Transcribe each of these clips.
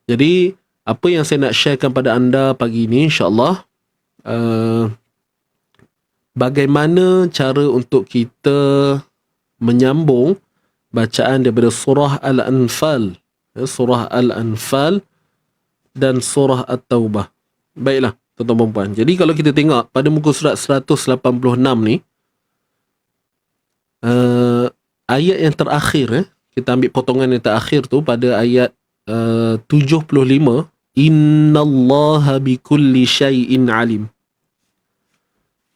Jadi apa yang saya nak sharekan pada anda pagi ini, insyaAllah, bagaimana cara untuk kita menyambung bacaan daripada surah Al-Anfal, surah Al-Anfal dan surah At-Taubah. Baiklah, tuan-tuan dan puan. Jadi kalau kita tengok pada muka surat 186 ni, ayat yang terakhir, kita ambil potongan yang terakhir tu pada ayat 75, innallaha bikulli syai'in alim.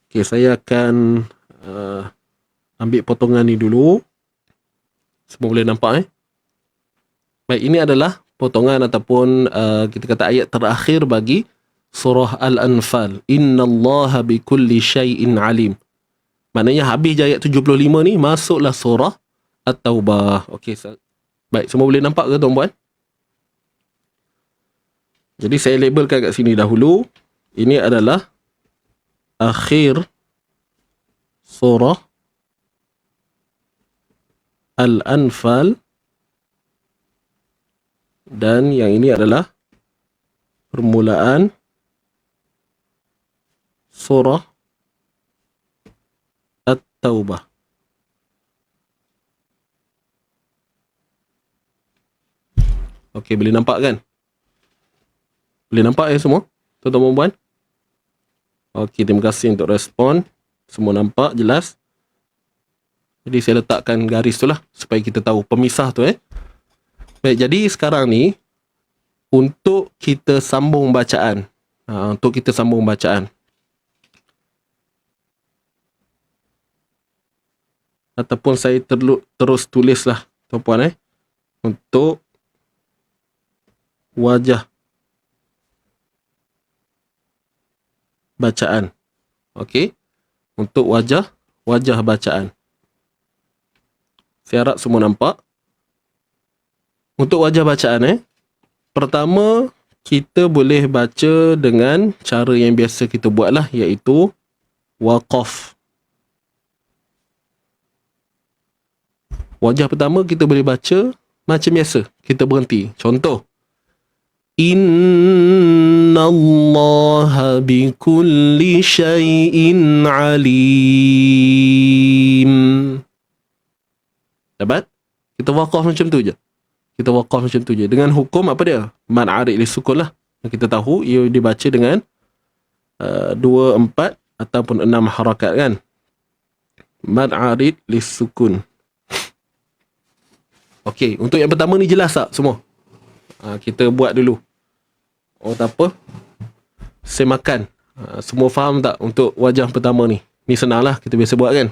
Okay, saya akan ambil potongan ni dulu. Semua boleh nampak Baik, ini adalah potongan ataupun kita kata ayat terakhir bagi surah Al-Anfal. Innallaha bikulli syai'in alim. Maknanya habis je ayat 75 ni, masuklah surah At-Taubah. Okey, baik, semua boleh nampak ke tuan-puan? Jadi saya labelkan kat sini dahulu. Ini adalah akhir surah Al-Anfal. Dan yang ini adalah permulaan surah At-Taubah. Okey, boleh nampak kan? Boleh nampak semua? Tuan-tuan dan puan? Okey, terima kasih untuk respon. Semua nampak jelas. Jadi saya letakkan garis tu lah supaya kita tahu pemisah tu Baik, jadi sekarang ni untuk kita sambung bacaan. Untuk kita sambung bacaan. Ataupun saya terus tulislah tuan-puan untuk wajah bacaan. Okey. Untuk wajah bacaan. Saya harap semua nampak. Untuk wajah bacaan pertama kita boleh baca dengan cara yang biasa kita buatlah, iaitu waqaf. Wajah pertama kita boleh baca macam biasa, kita berhenti. Contoh, innallaha bikulli syai'in alim. Dapat? Kita waqaf macam tu je. Kita waqaf macam tu je. Dengan hukum apa dia? Mad arid li sukun lah. Kita tahu ia dibaca dengan 2, 4 ataupun 6 harakat kan. Mad arid li sukun. Okey, untuk yang pertama ni jelas tak semua? Kita buat dulu. Oh, tak apa. Saya makan. Semua faham tak untuk wajah pertama ni? Ni senang lah, kita biasa buat kan?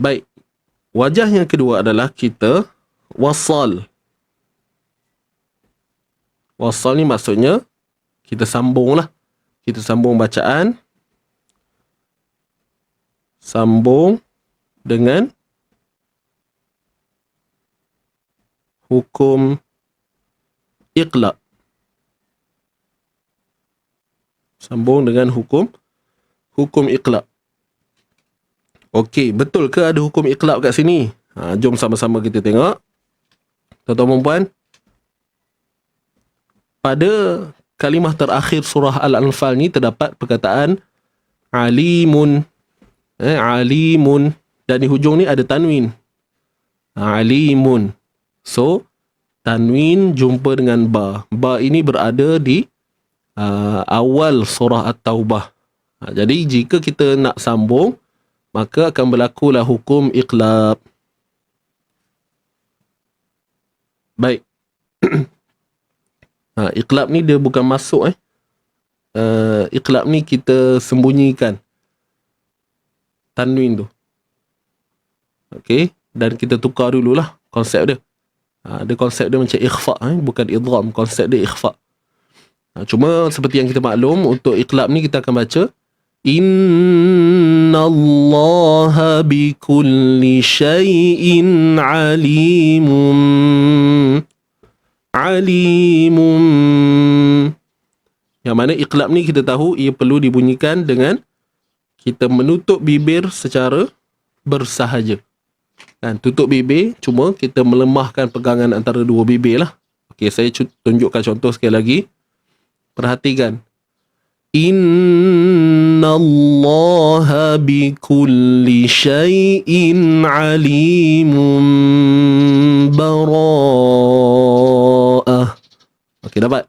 Baik. Wajah yang kedua adalah kita wasal. Wasal ni maksudnya kita sambung lah. Kita sambung bacaan. Sambung dengan hukum iqla'. Sambung dengan hukum iqla'. Okey, betul ke ada hukum iqla' kat sini? Jom sama-sama kita tengok. Tuan-tuan dan puan, pada kalimah terakhir surah Al-Anfal ni terdapat perkataan alimun. Alimun. Dan di hujung ni ada tanwin. Alimun. So, tanwin jumpa dengan ba. Ba ini berada di awal surah At-Taubah. Jadi, jika kita nak sambung, maka akan berlakulah hukum iqlab. Baik. Iqlab ni dia bukan masuk iqlab ni kita sembunyikan tanwin tu. Okey, dan kita tukar dululah konsep dia. Ada konsep dia macam ikhfa, bukan idgham, konsep dia ikhfa. Cuma seperti yang kita maklum, untuk iqlab ni kita akan baca innallaha bikulli syai'in alimun. Alimun. Yang mana iqlab ni kita tahu ia perlu dibunyikan dengan kita menutup bibir secara bersahaja. Kan, tutup bibir, cuma kita melemahkan pegangan antara dua bibir lah. Okey, saya tunjukkan contoh sekali lagi. Perhatikan. Inna Allah bi kulli syai'in alimun bara'ah. Okey, dapat?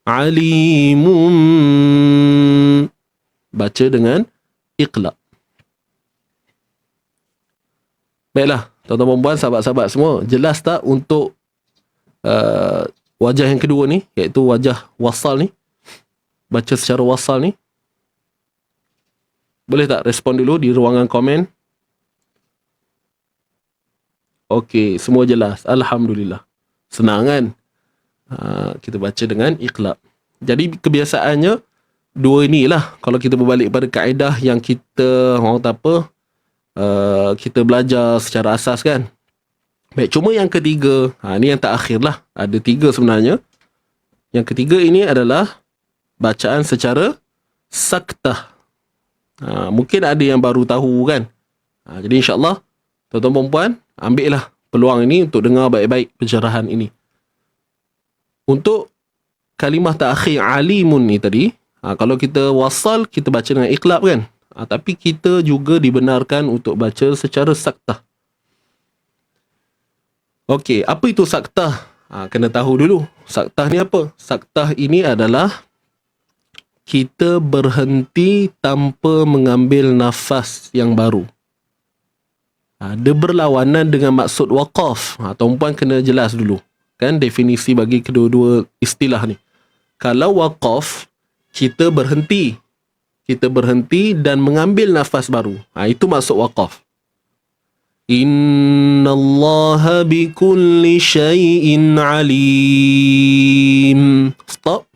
Alimun. Baca dengan iqlab. Baiklah, tuan-tuan perempuan, sahabat-sahabat semua, jelas tak untuk wajah yang kedua ni, iaitu wajah wasal ni, baca secara wasal ni? Boleh tak respon dulu di ruangan komen? Okey, semua jelas. Alhamdulillah. Senang kan? Kita baca dengan iqlab. Jadi kebiasaannya dua inilah. Kalau kita berbalik pada kaedah yang kita, orang kata apa, kita belajar secara asas kan. Baik, cuma yang ketiga, ni yang terakhir lah. Ada tiga sebenarnya. Yang ketiga ini adalah bacaan secara saktah. Mungkin ada yang baru tahu kan. Jadi insyaAllah, tuan-tuan perempuan, ambil lah peluang ini untuk dengar baik-baik pencerahan ini. Untuk kalimah terakhir alimun ni tadi, kalau kita wasal, kita baca dengan iqlab kan. Tapi kita juga dibenarkan untuk baca secara saktah. Okey, apa itu saktah? Kena tahu dulu. Saktah ni apa? Saktah ini adalah kita berhenti tanpa mengambil nafas yang baru. Dia berlawanan dengan maksud waqaf. Tuan-puan kena jelas dulu. Kan definisi bagi kedua-dua istilah ni. Kalau waqaf, kita berhenti. Kita berhenti dan mengambil nafas baru. Itu maksud waqaf. Inna Allah bi kulli syai'in alim. Stop.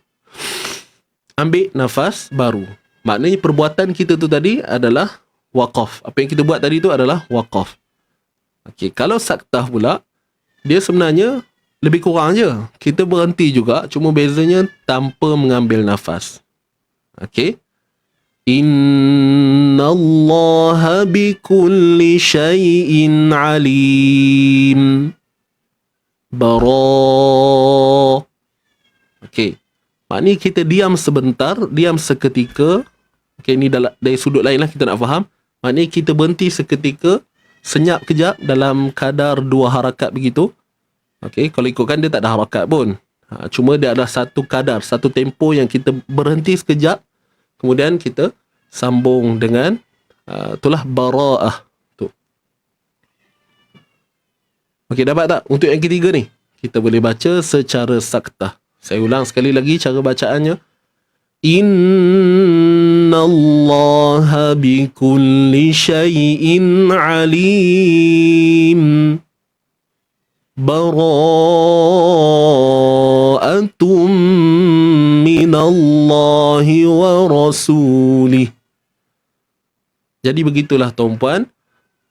Ambil nafas baru. Maknanya perbuatan kita tu tadi adalah waqaf. Apa yang kita buat tadi tu adalah waqaf. Okey, kalau saktah pula, dia sebenarnya lebih kurang je. Kita berhenti juga, cuma bezanya tanpa mengambil nafas. Okey. Inna Allah bi kulli syai'in alim. Bara. Okey. Maknanya kita diam sebentar, diam seketika. Okey, ni dari sudut lain lah kita nak faham. Maknanya kita berhenti seketika, senyap kejap dalam kadar 2 harakat begitu. Okey, kalau ikutkan dia tak ada harakat pun. Cuma dia ada satu kadar, satu tempo yang kita berhenti sekejap. Kemudian kita sambung dengan itulah bara'ah tu. Okey, dapat tak? Untuk yang ketiga ni, kita boleh baca secara saktah. Saya ulang sekali lagi cara bacaannya. Inna Allah bi kulli syai'in alim. Bara'atum minallahi wa rasulih. Jadi begitulah tuan-puan,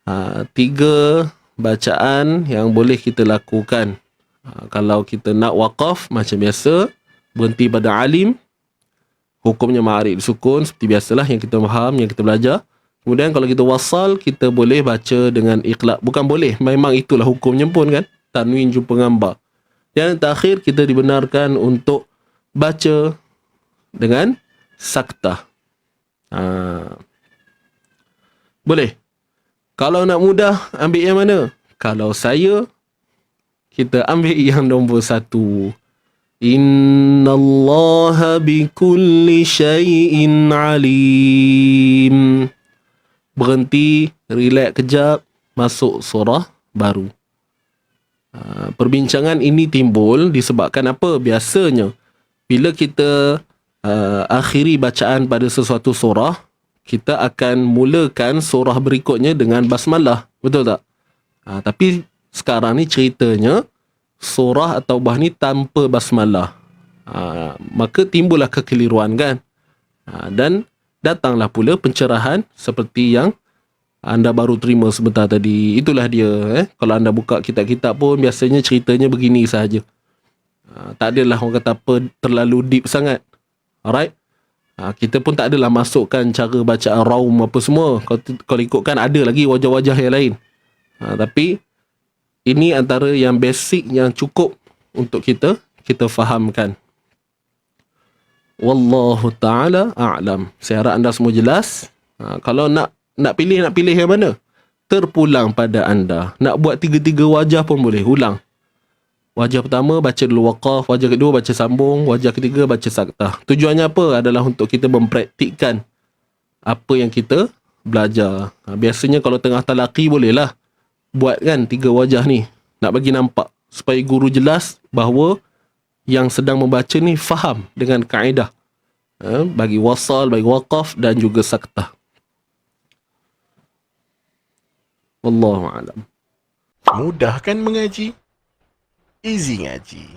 3 bacaan yang boleh kita lakukan. Kalau kita nak waqaf macam biasa, berhenti pada alim, hukumnya ma'arif sukun seperti biasalah yang kita faham, yang kita belajar. Kemudian kalau kita wasal, kita boleh baca dengan iqlab. Bukan boleh, memang itulah hukumnya pun kan. Tanwin jumpa gambar. Yang terakhir, kita dibenarkan untuk baca dengan saktah. Boleh. Kalau nak mudah, ambil yang mana? Kalau saya, kita ambil yang nombor 1. Inna Allah bi kulli syai'in alim. Berhenti, relax kejap, masuk surah baru. Perbincangan ini timbul disebabkan apa? Biasanya bila kita akhiri bacaan pada sesuatu surah, kita akan mulakan surah berikutnya dengan basmalah. Betul tak? Tapi sekarang ni ceritanya surah atau taubah ni tanpa basmalah. Maka timbullah kekeliruan kan? Dan datanglah pula pencerahan seperti yang anda baru terima sebentar tadi. Itulah dia. Kalau anda buka kitab-kitab pun biasanya ceritanya begini sahaja. Tak adalah orang kata apa terlalu deep sangat. Alright? Kita pun tak adalah masukkan cara bacaan raum apa semua. Kalau ikutkan ada lagi wajah-wajah yang lain. Tapi ini antara yang basic yang cukup untuk kita fahamkan. Wallahu ta'ala a'lam. Saya harap anda semua jelas. Kalau nak pilih yang mana? Terpulang pada anda. Nak buat 3-3 wajah pun boleh. Ulang. Wajah pertama baca dulu waqaf, wajah kedua baca sambung, wajah ketiga baca saktah. Tujuannya apa? Adalah untuk kita mempraktikkan apa yang kita belajar. Biasanya kalau tengah talaqi bolehlah buat kan 3 wajah ni. Nak bagi nampak supaya guru jelas bahawa yang sedang membaca ni faham dengan kaedah. Bagi wasal, bagi waqaf dan juga saktah. Wallahu a'lam. Mudah kan mengaji? Easy ngaji.